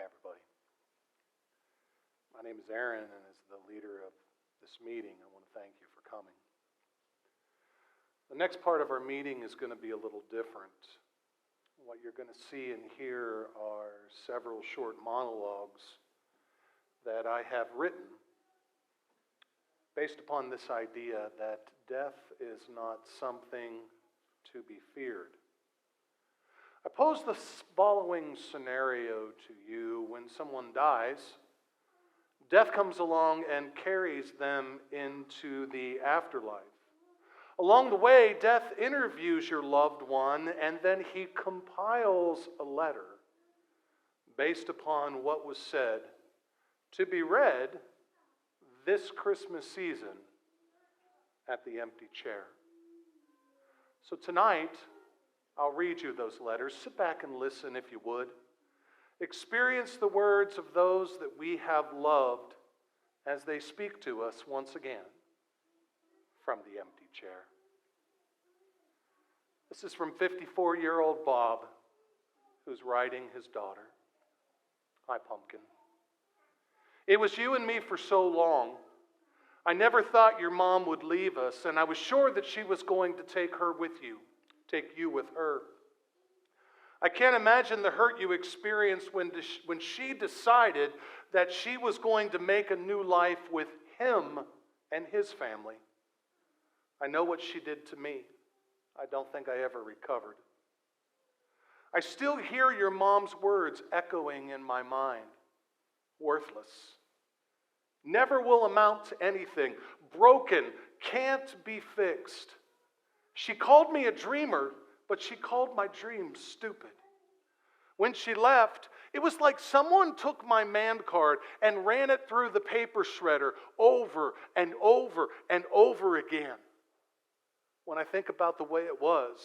everybody. My name is Aaron, and as the leader of this meeting, I want to thank you for coming. The next part of our meeting is going to be a little different. What you're going to see and hear are several short monologues that I have written based upon this idea that death is not something to be feared. I pose the following scenario to you. When someone dies, death comes along and carries them into the afterlife. Along the way, death interviews your loved one, and then he compiles a letter based upon what was said to be read this Christmas season at the empty chair. So tonight, I'll read you those letters. Sit back and listen if you would. Experience the words of those that we have loved as they speak to us once again from the empty chair. This is from 54-year-old Bob, who's writing his daughter. Hi, Pumpkin. It was you and me for so long. I never thought your mom would leave us, and I was sure that she was going to take you with her. I can't imagine the hurt you experienced when she decided that she was going to make a new life with him and his family. I know what she did to me. I don't think I ever recovered. I still hear your mom's words echoing in my mind. Worthless. Never will amount to anything. Broken. Can't be fixed. She called me a dreamer, but she called my dreams stupid. When she left, it was like someone took my man card and ran it through the paper shredder over and over and over again. When I think about the way it was,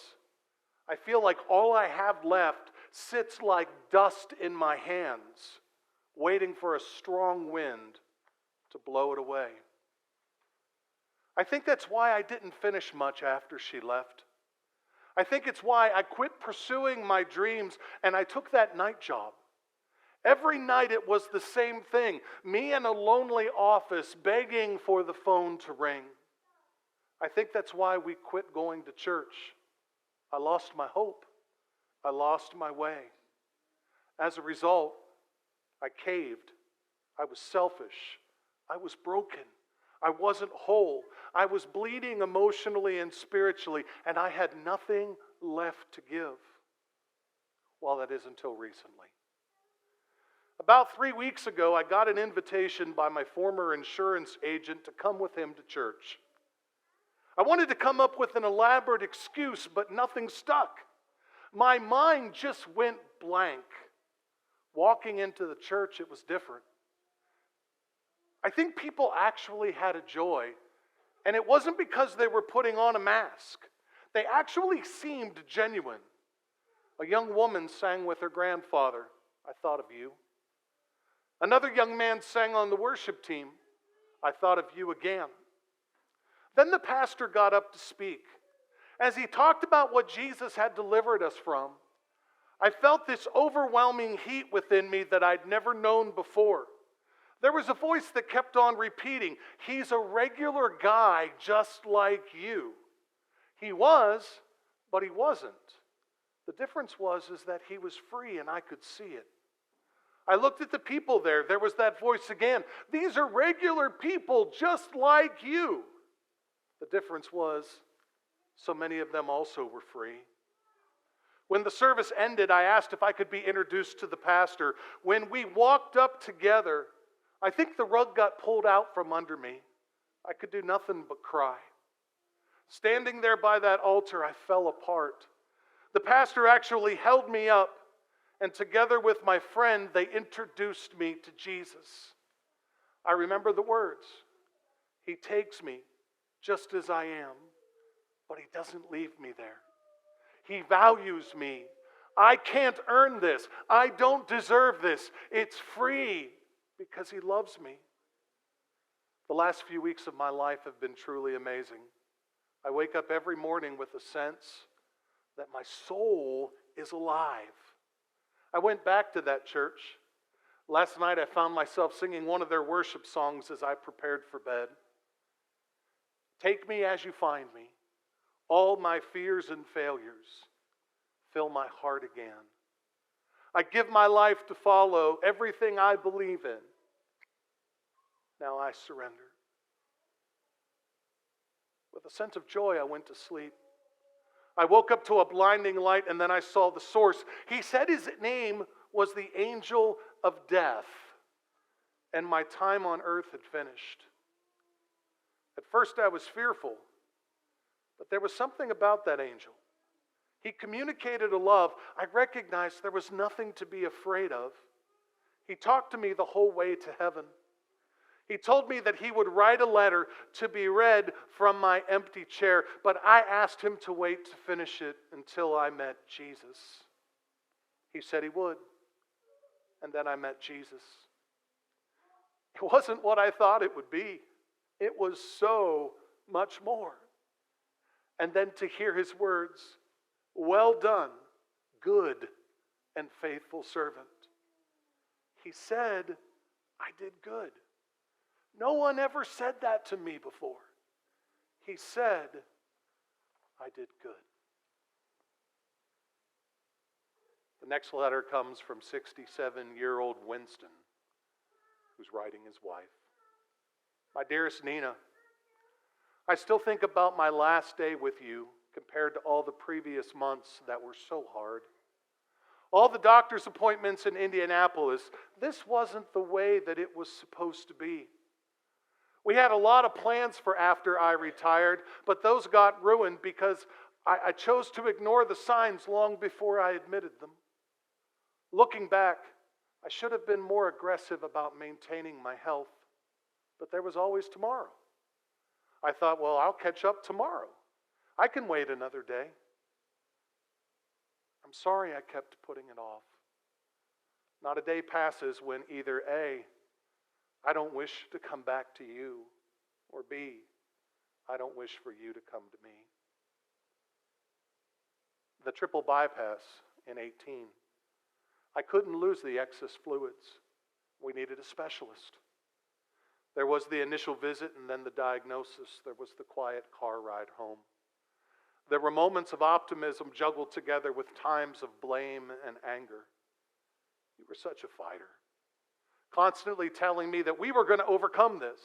I feel like all I have left sits like dust in my hands, waiting for a strong wind to blow it away. I think that's why I didn't finish much after she left. I think it's why I quit pursuing my dreams and I took that night job. Every night it was the same thing. Me in a lonely office begging for the phone to ring. I think that's why we quit going to church. I lost my hope. I lost my way. As a result, I caved. I was selfish. I was broken. I wasn't whole. I was bleeding emotionally and spiritually, and I had nothing left to give. Well, that is until recently. About 3 weeks ago, I got an invitation by my former insurance agent to come with him to church. I wanted to come up with an elaborate excuse, but nothing stuck. My mind just went blank. Walking into the church, it was different. I think people actually had a joy, and it wasn't because they were putting on a mask. They actually seemed genuine. A young woman sang with her grandfather. I thought of you. Another young man sang on the worship team. I thought of you again. Then the pastor got up to speak. As he talked about what Jesus had delivered us from, I felt this overwhelming heat within me that I'd never known before. There was a voice that kept on repeating, he's a regular guy just like you. He was, but he wasn't. The difference was that he was free and I could see it. I looked at the people there. There was that voice again. These are regular people just like you. The difference was so many of them also were free. When the service ended, I asked if I could be introduced to the pastor. When we walked up together, I think the rug got pulled out from under me. I could do nothing but cry. Standing there by that altar, I fell apart. The pastor actually held me up, and together with my friend, they introduced me to Jesus. I remember the words. He takes me just as I am, but he doesn't leave me there. He values me. I can't earn this. I don't deserve this. It's free. Because he loves me. The last few weeks of my life have been truly amazing. I wake up every morning with a sense that my soul is alive. I went back to that church. Last night I found myself singing one of their worship songs as I prepared for bed. Take me as you find me, all my fears and failures, fill my heart again. I give my life to follow everything I believe in. Now I surrender. With a sense of joy, I went to sleep. I woke up to a blinding light, and then I saw the source. He said his name was the angel of death, and my time on earth had finished. At first I was fearful, but there was something about that angel. He communicated a love. I recognized there was nothing to be afraid of. He talked to me the whole way to heaven. He told me that he would write a letter to be read from my empty chair, but I asked him to wait to finish it until I met Jesus. He said he would, and then I met Jesus. It wasn't what I thought it would be. It was so much more. And then to hear his words, "Well done, good and faithful servant." He said, I did good. No one ever said that to me before. He said, I did good. The next letter comes from 67-year-old Winston, who's writing his wife. My dearest Nina, I still think about my last day with you compared to all the previous months that were so hard. All the doctor's appointments in Indianapolis, this wasn't the way that it was supposed to be. We had a lot of plans for after I retired, but those got ruined because I chose to ignore the signs long before I admitted them. Looking back, I should have been more aggressive about maintaining my health, but there was always tomorrow. I thought, well, I'll catch up tomorrow. I can wait another day. I'm sorry I kept putting it off. Not a day passes when either A, I don't wish to come back to you, or B, I don't wish for you to come to me. The triple bypass in 18. I couldn't lose the excess fluids. We needed a specialist. There was the initial visit and then the diagnosis. There was the quiet car ride home. There were moments of optimism juggled together with times of blame and anger. You were such a fighter, constantly telling me that we were going to overcome this.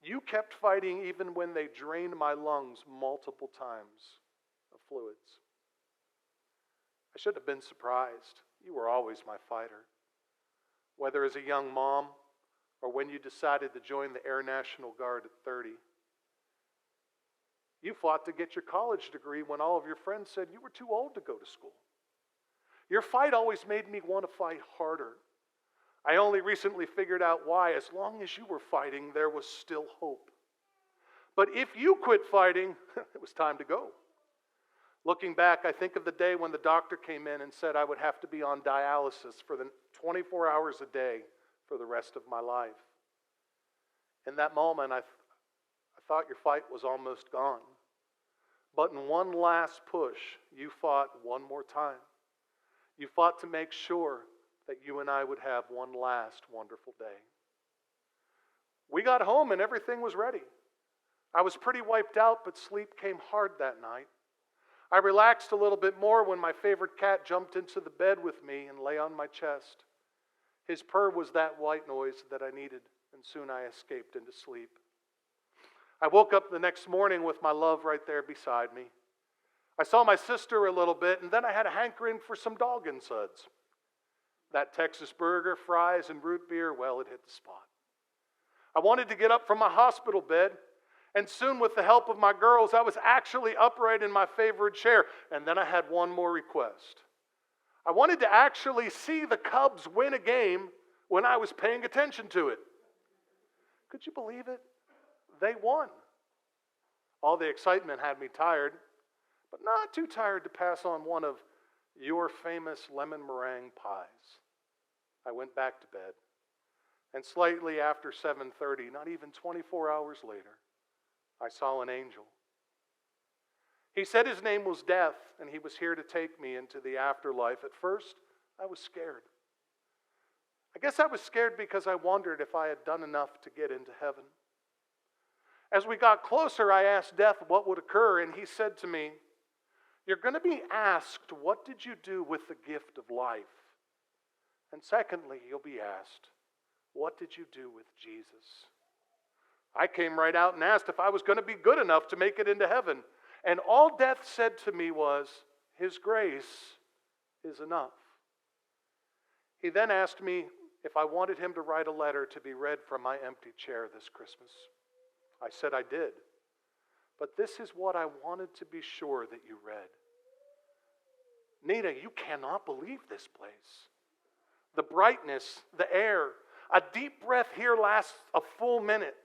You kept fighting even when they drained my lungs multiple times of fluids. I should have been surprised. You were always my fighter. Whether as a young mom or when you decided to join the Air National Guard at 30. You fought to get your college degree when all of your friends said you were too old to go to school. Your fight always made me want to fight harder. I only recently figured out why. As long as you were fighting, there was still hope. But if you quit fighting, it was time to go. Looking back, I think of the day when the doctor came in and said I would have to be on dialysis for the 24 hours a day for the rest of my life. In that moment, I thought your fight was almost gone. But in one last push, you fought one more time. You fought to make sure that you and I would have one last wonderful day. We got home and everything was ready. I was pretty wiped out, but sleep came hard that night. I relaxed a little bit more when my favorite cat jumped into the bed with me and lay on my chest. His purr was that white noise that I needed, and soon I escaped into sleep. I woke up the next morning with my love right there beside me. I saw my sister a little bit, and then I had a hankering for some dog and suds. That Texas burger, fries, and root beer, well, it hit the spot. I wanted to get up from my hospital bed, and soon with the help of my girls, I was actually upright in my favorite chair. And then I had one more request. I wanted to actually see the Cubs win a game when I was paying attention to it. Could you believe it? They won. All the excitement had me tired, but not too tired to pass on one of your famous lemon meringue pies. I went back to bed, and slightly after 7:30, not even 24 hours later, I saw an angel. He said his name was Death, and he was here to take me into the afterlife. At first, I was scared. I guess I was scared because I wondered if I had done enough to get into heaven. As we got closer, I asked Death what would occur, and he said to me, "You're going to be asked, what did you do with the gift of life? And secondly, you'll be asked, what did you do with Jesus?" I came right out and asked if I was going to be good enough to make it into heaven. And all Death said to me was, "His grace is enough." He then asked me if I wanted him to write a letter to be read from my empty chair this Christmas. I said I did. But this is what I wanted to be sure that you read. Nita, you cannot believe this place. The brightness, the air, a deep breath here lasts a full minute.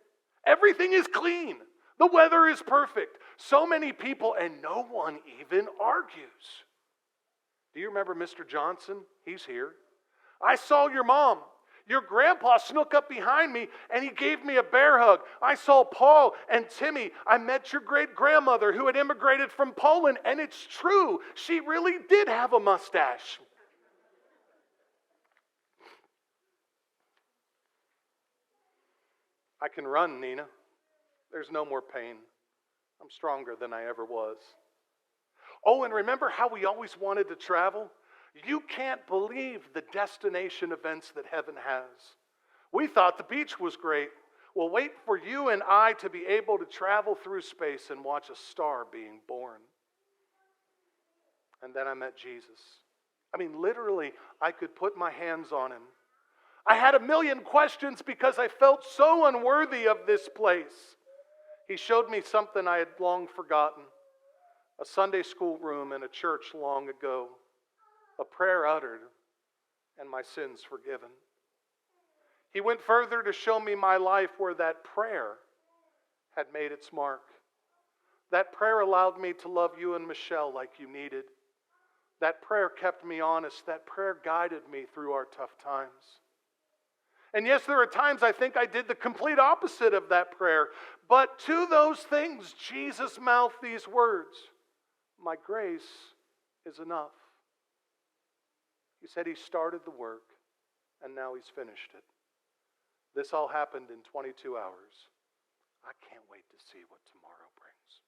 Everything is clean. The weather is perfect. So many people, and no one even argues. Do you remember Mr. Johnson? He's here. I saw your mom. Your grandpa snuck up behind me and he gave me a bear hug. I saw Paul and Timmy. I met your great-grandmother who had immigrated from Poland, and it's true. She really did have a mustache. I can run, Nina. There's no more pain. I'm stronger than I ever was. Oh, and remember how we always wanted to travel? You can't believe the destination events that heaven has. We thought the beach was great. Well, wait for you and I to be able to travel through space and watch a star being born. And then I met Jesus. I mean, literally, I could put my hands on him. I had a million questions because I felt so unworthy of this place. He showed me something I had long forgotten. A Sunday school room in a church long ago. A prayer uttered and my sins forgiven. He went further to show me my life where that prayer had made its mark. That prayer allowed me to love you and Michelle like you needed. That prayer kept me honest. That prayer guided me through our tough times. And yes, there are times I think I did the complete opposite of that prayer. But to those things, Jesus mouthed these words, "My grace is enough." He said he started the work, and now he's finished it. This all happened in 22 hours. I can't wait to see what tomorrow brings.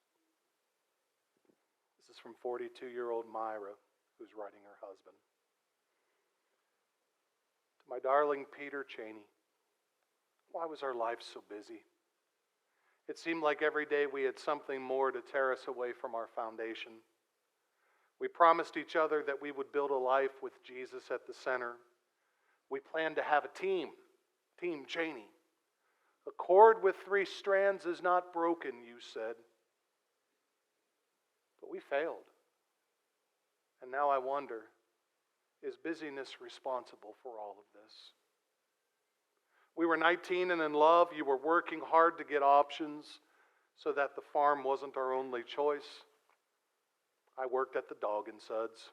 This is from 42-year-old Myra, who's writing her husband. To my darling Peter Cheney, why was our life so busy? It seemed like every day we had something more to tear us away from our foundation. We promised each other that we would build a life with Jesus at the center. We planned to have a team, Team Cheney. A cord with 3 strands is not broken, you said. But we failed. And now I wonder, is busyness responsible for all of this? We were 19 and in love. You were working hard to get options so that the farm wasn't our only choice. I worked at the Dog and Suds.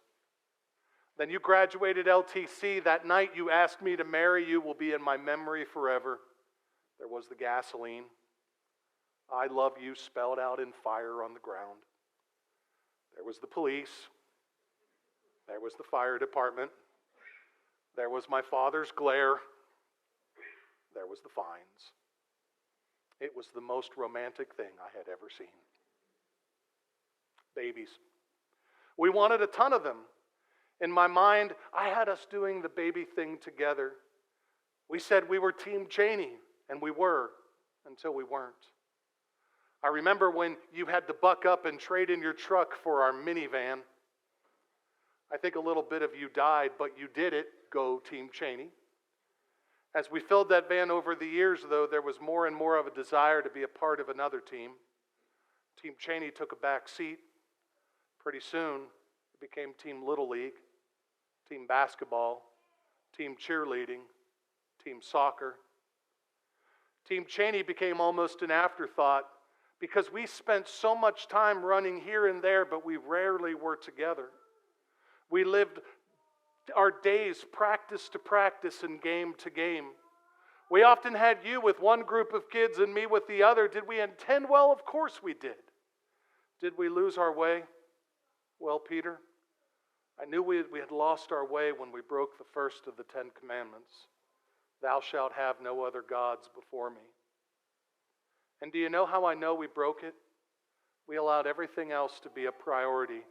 Then you graduated LTC. That night you asked me to marry you will be in my memory forever. There was the gasoline. I love you spelled out in fire on the ground. There was the police. There was the fire department. There was my father's glare. There was the fines. It was the most romantic thing I had ever seen. Babies. We wanted a ton of them. In my mind, I had us doing the baby thing together. We said we were Team Cheney, and we were, until we weren't. I remember when you had to buck up and trade in your truck for our minivan. I think a little bit of you died, but you did it. Go Team Cheney. As we filled that van over the years, though, there was more and more of a desire to be a part of another team. Team Cheney took a back seat. Pretty soon, it became Team Little League, Team Basketball, Team Cheerleading, Team Soccer. Team Cheney became almost an afterthought because we spent so much time running here and there, but we rarely were together. We lived our days practice to practice and game to game. We often had you with one group of kids and me with the other. Did we intend well? Of course we did. Did we lose our way? Well, Peter, I knew we had lost our way when we broke the first of the 10 Commandments. Thou shalt have no other gods before me. And do you know how I know we broke it? We allowed everything else to be a priority.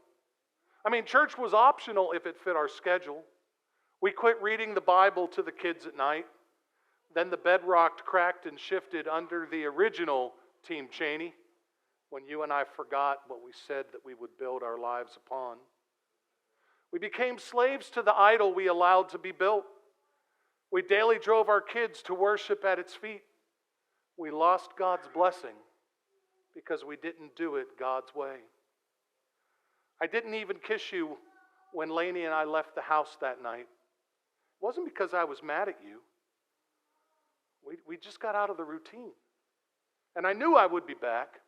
I mean, church was optional if it fit our schedule. We quit reading the Bible to the kids at night. Then the bedrock cracked and shifted under the original Team Cheney when you and I forgot what we said that we would build our lives upon. We became slaves to the idol we allowed to be built. We daily drove our kids to worship at its feet. We lost God's blessing because we didn't do it God's way. I didn't even kiss you when Lainey and I left the house that night. It wasn't because I was mad at you. We just got out of the routine. And I knew I would be back.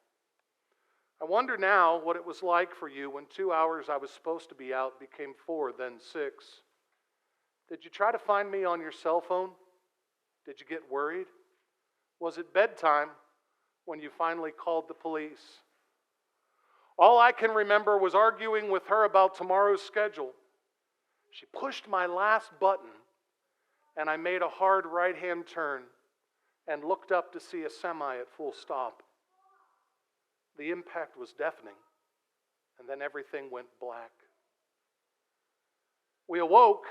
I wonder now what it was like for you when 2 hours I was supposed to be out became 4, then 6. Did you try to find me on your cell phone? Did you get worried? Was it bedtime when you finally called the police? All I can remember was arguing with her about tomorrow's schedule. She pushed my last button, and I made a hard right-hand turn and looked up to see a semi at full stop. The impact was deafening, and then everything went black. We awoke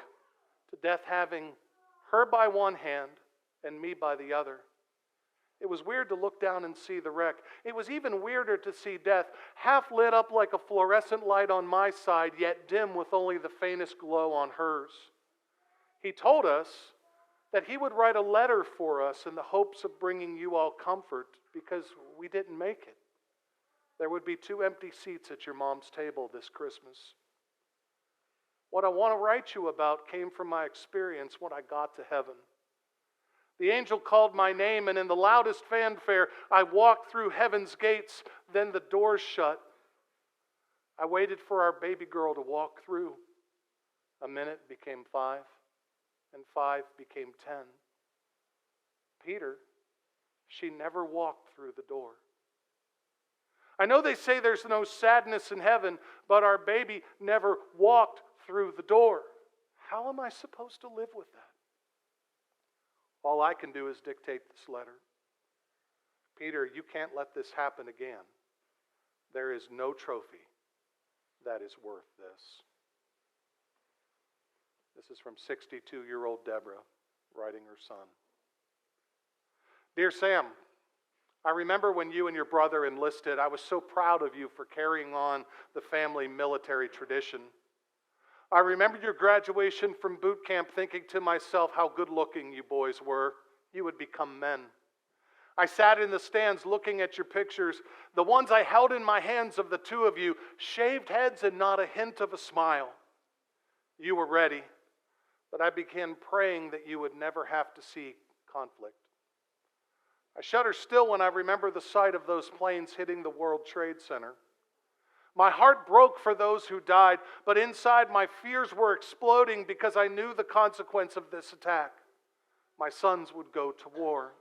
to death having her by one hand and me by the other. It was weird to look down and see the wreck. It was even weirder to see death half lit up like a fluorescent light on my side, yet dim with only the faintest glow on hers. He told us that he would write a letter for us in the hopes of bringing you all comfort because we didn't make it. There would be 2 empty seats at your mom's table this Christmas. What I want to write you about came from my experience when I got to heaven. The angel called my name, and in the loudest fanfare, I walked through heaven's gates. Then the doors shut. I waited for our baby girl to walk through. A minute became 5, and 5 became 10. Peter, she never walked through the door. I know they say there's no sadness in heaven, but our baby never walked through the door. How am I supposed to live with that? All I can do is dictate this letter. Peter, you can't let this happen again. There is no trophy that is worth this. This is from 62-year-old Deborah writing her son. Dear Sam, I remember when you and your brother enlisted, I was so proud of you for carrying on the family military tradition. I remember your graduation from boot camp thinking to myself how good looking you boys were. You would become men. I sat in the stands looking at your pictures, the ones I held in my hands of the 2 of you, shaved heads and not a hint of a smile. You were ready, but I began praying that you would never have to see conflict. I shudder still when I remember the sight of those planes hitting the World Trade Center. My heart broke for those who died, but inside my fears were exploding because I knew the consequence of this attack. My sons would go to war.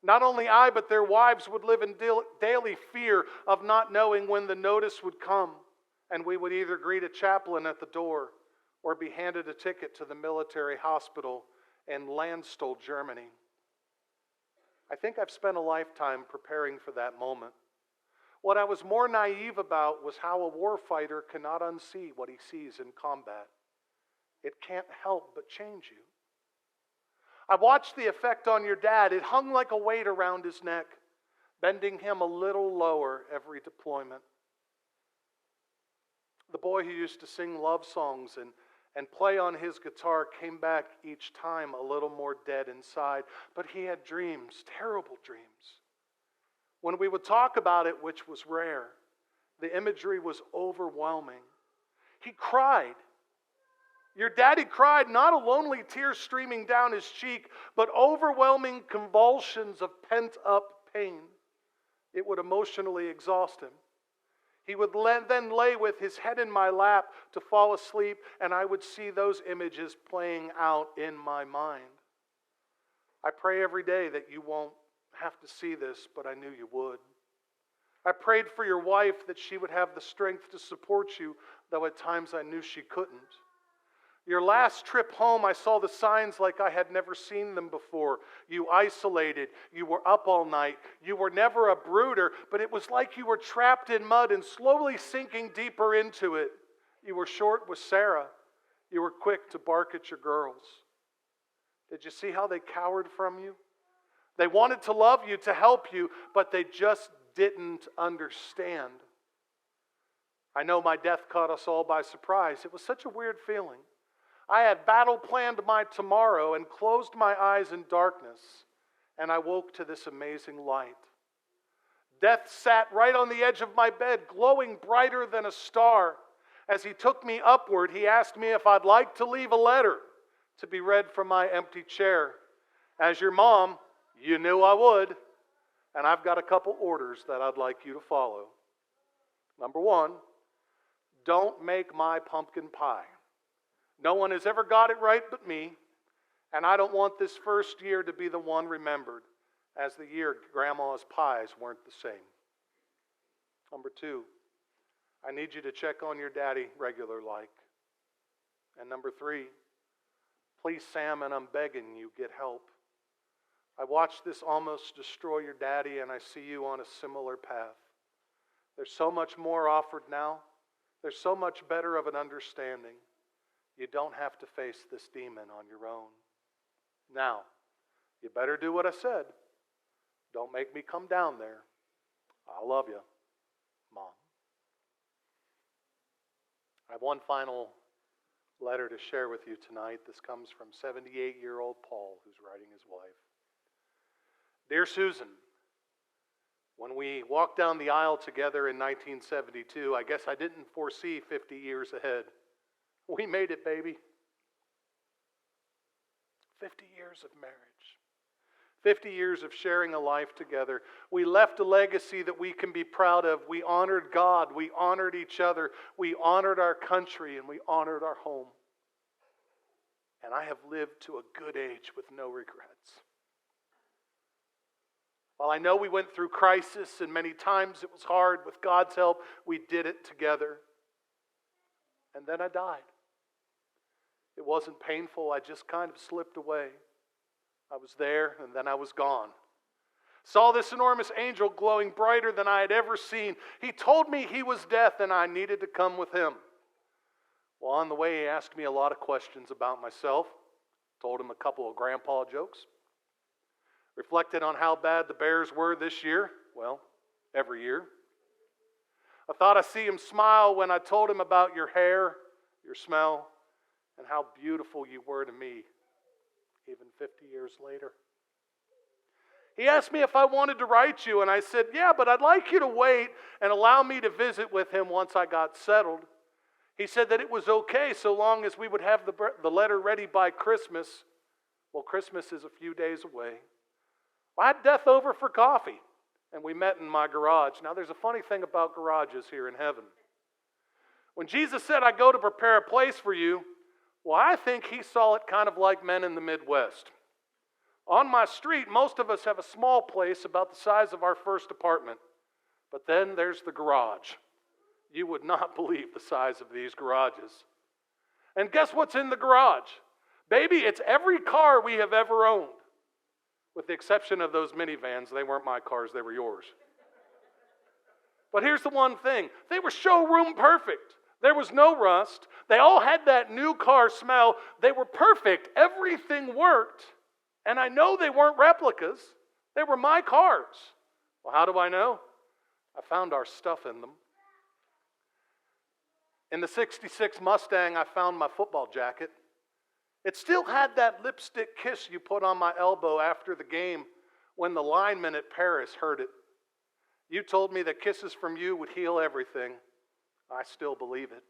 Not only I, but their wives would live in daily fear of not knowing when the notice would come, and we would either greet a chaplain at the door or be handed a ticket to the military hospital in Landstuhl, Germany. I think I've spent a lifetime preparing for that moment. What I was more naive about was how a warfighter cannot unsee what he sees in combat. It can't help but change you. I watched the effect on your dad. It hung like a weight around his neck, bending him a little lower every deployment. The boy who used to sing love songs and play on his guitar came back each time a little more dead inside. But he had dreams, terrible dreams. When we would talk about it, which was rare, the imagery was overwhelming. He cried. Your daddy cried, not a lonely tear streaming down his cheek, but overwhelming convulsions of pent-up pain. It would emotionally exhaust him. He would then lay with his head in my lap to fall asleep, and I would see those images playing out in my mind. I pray every day that you won't have to see this, but I knew you would. I prayed for your wife that she would have the strength to support you, though at times I knew she couldn't. Your last trip home, I saw the signs like I had never seen them before. You isolated. You were up all night. You were never a brooder, but it was like you were trapped in mud and slowly sinking deeper into it. You were short with Sarah. You were quick to bark at your girls. Did you see how they cowered from you? They wanted to love you, to help you, but they just didn't understand. I know my death caught us all by surprise. It was such a weird feeling. I had battle planned my tomorrow and closed my eyes in darkness, and I woke to this amazing light. Death sat right on the edge of my bed, glowing brighter than a star. As he took me upward, he asked me if I'd like to leave a letter to be read from my empty chair. As your mom, you knew I would, and I've got a couple orders that I'd like you to follow. Number one, don't make my pumpkin pie. No one has ever got it right but me, and I don't want this first year to be the one remembered as the year Grandma's pies weren't the same. Number two, I need you to check on your daddy regular like. And number three, please, Sam, and I'm begging you, get help. I watched this almost destroy your daddy, and I see you on a similar path. There's so much more offered now. There's so much better of an understanding. You don't have to face this demon on your own. Now, you better do what I said. Don't make me come down there. I love you, Mom. I have one final letter to share with you tonight. This comes from 78-year-old Paul, who's writing his wife. Dear Susan, when we walked down the aisle together in 1972, I guess I didn't foresee 50 years ahead. We made it, baby. 50 years of marriage. 50 years of sharing a life together. We left a legacy that we can be proud of. We honored God. We honored each other. We honored our country, and we honored our home. And I have lived to a good age with no regrets. While I know we went through crisis, and many times it was hard, with God's help, we did it together. And then I died. It wasn't painful. I just kind of slipped away. I was there, and then I was gone. Saw this enormous angel glowing brighter than I had ever seen. He told me he was death, and I needed to come with him. Well, on the way, he asked me a lot of questions about myself. Told him a couple of grandpa jokes. Reflected on how bad the Bears were this year. Well, every year. I thought I see him smile when I told him about your hair, your smell, and how beautiful you were to me, even 50 years later. He asked me if I wanted to write you, and I said, yeah, but I'd like you to wait and allow me to visit with him once I got settled. He said that it was okay so long as we would have the letter ready by Christmas. Well, Christmas is a few days away. I had Death over for coffee, and we met in my garage. Now, there's a funny thing about garages here in heaven. When Jesus said, I go to prepare a place for you, well, I think he saw it kind of like men in the Midwest. On my street, most of us have a small place about the size of our first apartment. But then there's the garage. You would not believe the size of these garages. And guess what's in the garage? Baby, it's every car we have ever owned. With the exception of those minivans, they weren't my cars, they were yours. But here's the one thing. They were showroom perfect. There was no rust. They all had that new car smell. They were perfect. Everything worked. And I know they weren't replicas. They were my cars. Well, how do I know? I found our stuff in them. In the 66 Mustang, I found my football jacket. It still had that lipstick kiss you put on my elbow after the game when the lineman at Paris heard it. You told me that kisses from you would heal everything. I still believe it.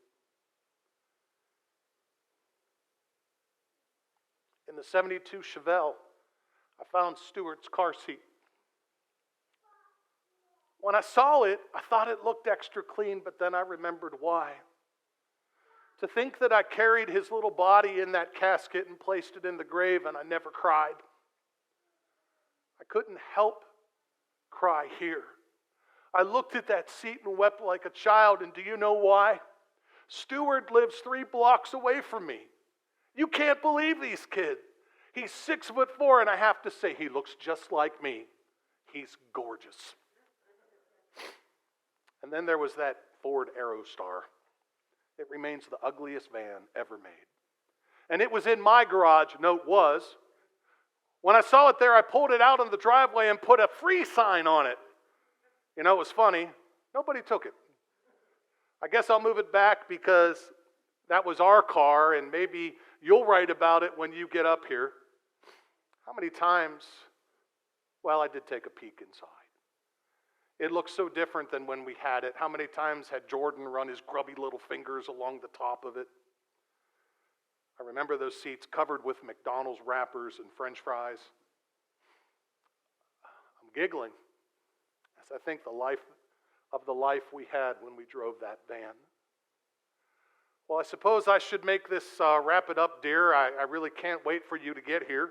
In the 72 Chevelle, I found Stuart's car seat. When I saw it, I thought it looked extra clean, but then I remembered why. To think that I carried his little body in that casket and placed it in the grave and I never cried. I couldn't help cry here. I looked at that seat and wept like a child, and do you know why? Stuart lives 3 blocks away from me. You can't believe these kids. He's 6'4", and I have to say, he looks just like me. He's gorgeous. And then there was that Ford Aerostar. It remains the ugliest van ever made. And it was in my garage, note was. When I saw it there, I pulled it out on the driveway and put a free sign on it. You know, it was funny. Nobody took it. I guess I'll move it back because that was our car, and maybe you'll write about it when you get up here. How many times, well, I did take a peek inside. It looked so different than when we had it. How many times had Jordan run his grubby little fingers along the top of it? I remember those seats covered with McDonald's wrappers and French fries. I'm giggling as I think of the life we had when we drove that van. Well, I suppose I should make this wrap it up, dear. I really can't wait for you to get here.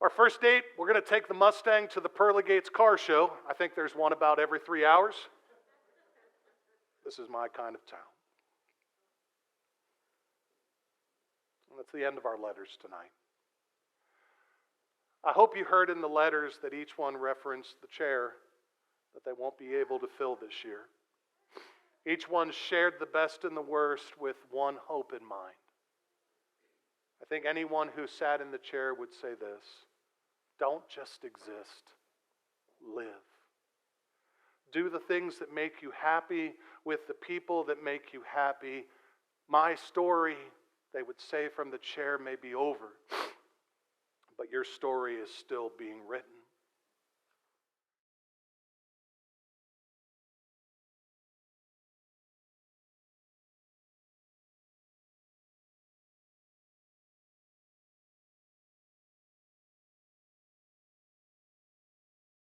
Our first date, we're going to take the Mustang to the Pearly Gates car show. I think there's one about every 3 hours. This is my kind of town. And that's the end of our letters tonight. I hope you heard in the letters that each one referenced the chair that they won't be able to fill this year. Each one shared the best and the worst with one hope in mind. I think anyone who sat in the chair would say this: don't just exist, live. Do the things that make you happy with the people that make you happy. My story, they would say from the chair, may be over, but your story is still being written.